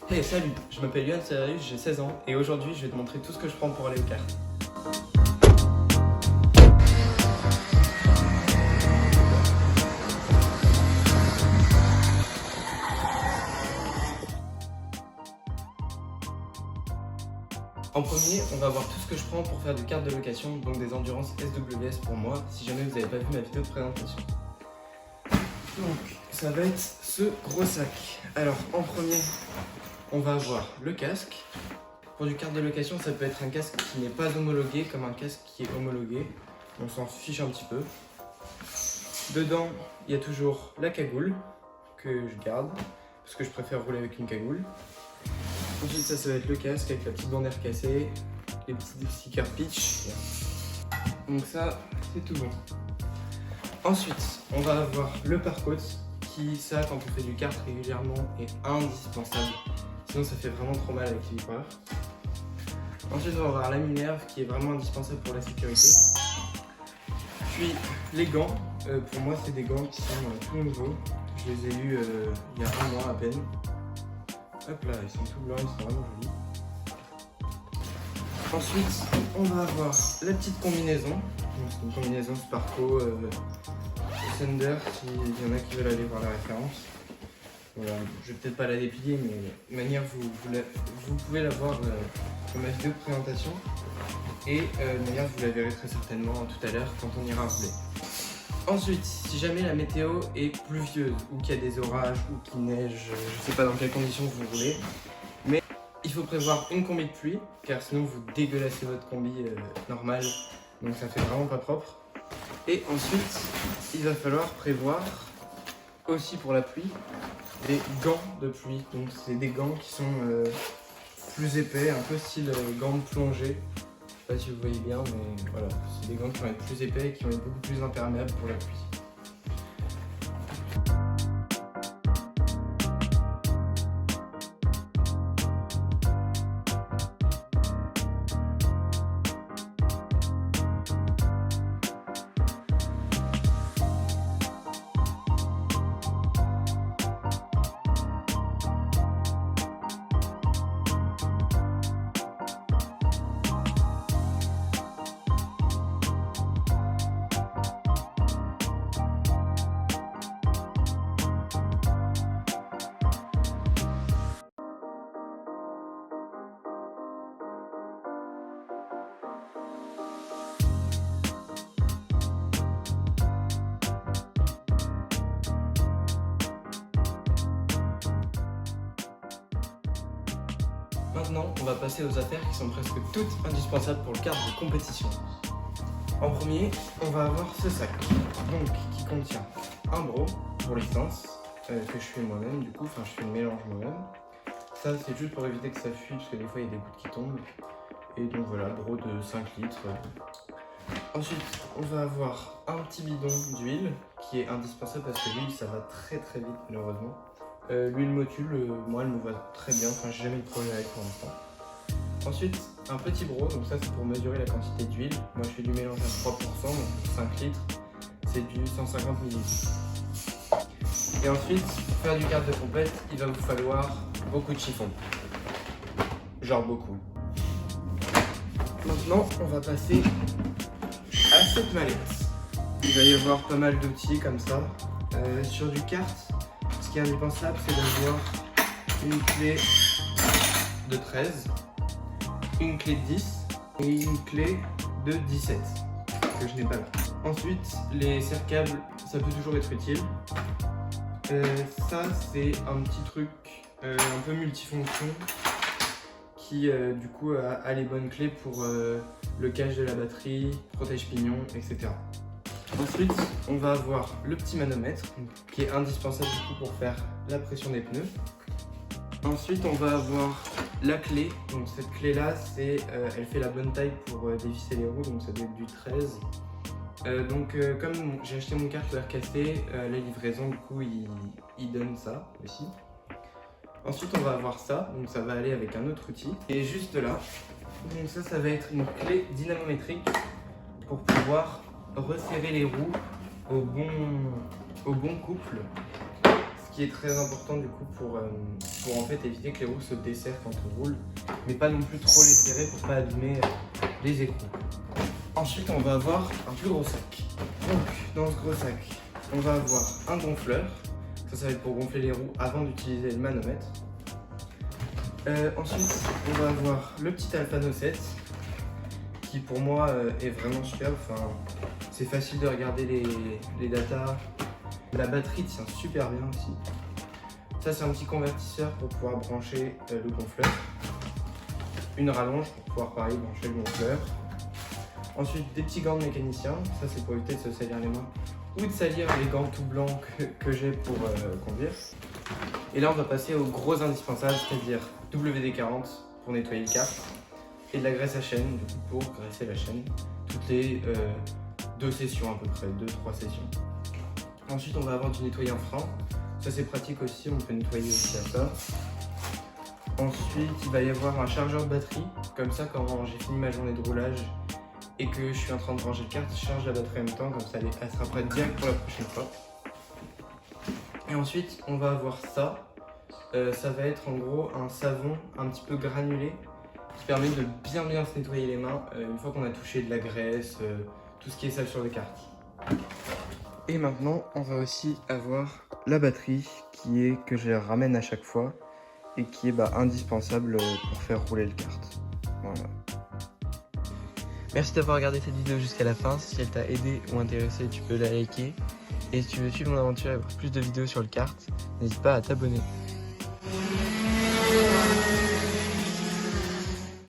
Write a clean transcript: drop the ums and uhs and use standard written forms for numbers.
Hey salut, je m'appelle Yohan Serius, j'ai 16 ans et aujourd'hui je vais te montrer tout ce que je prends pour aller aux cartes. En premier, on va voir tout ce que je prends pour faire des cartes de location, donc des endurances SWS pour moi, si jamais vous n'avez pas vu ma vidéo de présentation. Donc, ça va être ce gros sac. Alors, en premier, on va avoir le casque. Pour du carte de location, ça peut être un casque qui n'est pas homologué, comme un casque qui est homologué. On s'en fiche un petit peu. Dedans, il y a toujours la cagoule, que je garde, parce que je préfère rouler avec une cagoule. Ensuite, ça va être le casque avec la petite bannière cassée, les petits stickers pitch. Donc ça, c'est tout bon. Ensuite, on va avoir le pare-côte, qui, ça, quand on fait du kart régulièrement, est indispensable. Sinon, ça fait vraiment trop mal avec les vibreurs. Ensuite, on va avoir la minerve, qui est vraiment indispensable pour la sécurité. Puis, les gants. Pour moi, c'est des gants qui sont tout nouveaux. Je les ai eus il y a un mois à peine. Hop là, ils sont tout blancs, ils sont vraiment jolis. Ensuite, on va avoir la petite combinaison. C'est une combinaison Sparco Thunder, s'il y en a qui veulent aller voir la référence. Voilà, je vais peut-être pas la déplier, mais de manière vous pouvez la voir dans ma vidéo de présentation. Et de manière vous la verrez très certainement tout à l'heure quand on ira rouler. Ensuite, si jamais la météo est pluvieuse ou qu'il y a des orages ou qu'il neige, je ne sais pas dans quelles conditions vous roulez, mais il faut prévoir une combi de pluie car sinon vous dégueulassez votre combi normal, donc ça fait vraiment pas propre. Et ensuite, il va falloir prévoir aussi pour la pluie des gants de pluie. Donc c'est des gants qui sont plus épais, un peu style gants de plongée. Je sais pas si vous voyez bien, mais voilà, c'est des gants qui vont être plus épais et qui vont être beaucoup plus imperméables pour la pluie. Maintenant, on va passer aux affaires qui sont presque toutes indispensables pour le kart de compétition. En premier, on va avoir ce sac, donc qui contient un bro pour l'essence, que je fais moi-même du coup, enfin je fais le mélange moi-même. Ça c'est juste pour éviter que ça fuit parce que des fois il y a des gouttes qui tombent. Et donc voilà, bro de 5 litres. Ensuite, on va avoir un petit bidon d'huile qui est indispensable parce que l'huile ça va très très vite malheureusement. L'huile Motul, moi elle me va très bien, enfin j'ai jamais eu de problème avec pour l'instant. Ensuite, un petit bro, donc ça c'est pour mesurer la quantité d'huile. Moi je fais du mélange à 3%, donc pour 5 litres, c'est du 150 ml. Et ensuite, pour faire du kart de compète, il va vous falloir beaucoup de chiffons. Genre beaucoup. Maintenant, on va passer à cette mallette. Il va y avoir pas mal d'outils comme ça. Sur du kart, ce qui est indispensable, c'est d'avoir une clé de 13, une clé de 10 et une clé de 17, que je n'ai pas là. Ensuite, les serre-câbles, ça peut toujours être utile. Ça, c'est un petit truc un peu multifonction qui, du coup, a les bonnes clés pour le cache de la batterie, protège-pignon, etc. Ensuite, on va avoir le petit manomètre qui est indispensable du coup pour faire la pression des pneus. Ensuite, on va avoir la clé. Donc cette clé là, elle fait la bonne taille pour dévisser les roues, donc ça doit être du 13. Comme j'ai acheté mon kart cassé, la livraison du coup il donne ça aussi. Ensuite, on va avoir ça, donc ça va aller avec un autre outil. Et juste là, donc ça va être une clé dynamométrique pour pouvoir resserrer les roues au bon couple, ce qui est très important du coup pour en fait éviter que les roues se desserrent quand on roule, mais pas non plus trop les serrer pour pas abîmer les écrous. Ensuite, on va avoir un plus gros sac. Donc, dans ce gros sac, on va avoir un gonfleur. Ça va être pour gonfler les roues avant d'utiliser le manomètre. Ensuite, on va avoir le petit Alphano 7 qui pour moi est vraiment superbe. Enfin, c'est facile de regarder les datas. La batterie tient super bien aussi. Ça, c'est un petit convertisseur pour pouvoir brancher le gonfleur. Une rallonge pour pouvoir pareil brancher le gonfleur. Ensuite, des petits gants de mécanicien. Ça, c'est pour éviter de se salir les mains ou de salir les gants tout blancs que j'ai pour conduire. Et là, on va passer aux gros indispensables, c'est-à-dire WD-40 pour nettoyer le kart et de la graisse à chaîne, du coup, pour graisser la chaîne, toutes les 2 sessions à peu près, 2-3 sessions. Ensuite, on va avoir du nettoyant frein. Ça, c'est pratique aussi, on peut nettoyer aussi à ça. Ensuite, il va y avoir un chargeur de batterie. Comme ça, quand j'ai fini ma journée de roulage et que je suis en train de ranger le kart, je charge la batterie en même temps, comme ça elle sera prête direct pour la prochaine fois. Et ensuite, on va avoir ça. Ça va être en gros un savon un petit peu granulé qui permet de bien se nettoyer les mains une fois qu'on a touché de la graisse, tout ce qui est sale sur le kart. Et maintenant, on va aussi avoir la batterie que je ramène à chaque fois et qui est indispensable pour faire rouler le kart. Voilà. Merci d'avoir regardé cette vidéo jusqu'à la fin. Si elle t'a aidé ou intéressé, tu peux la liker. Et si tu veux suivre mon aventure et voir plus de vidéos sur le kart, n'hésite pas à t'abonner.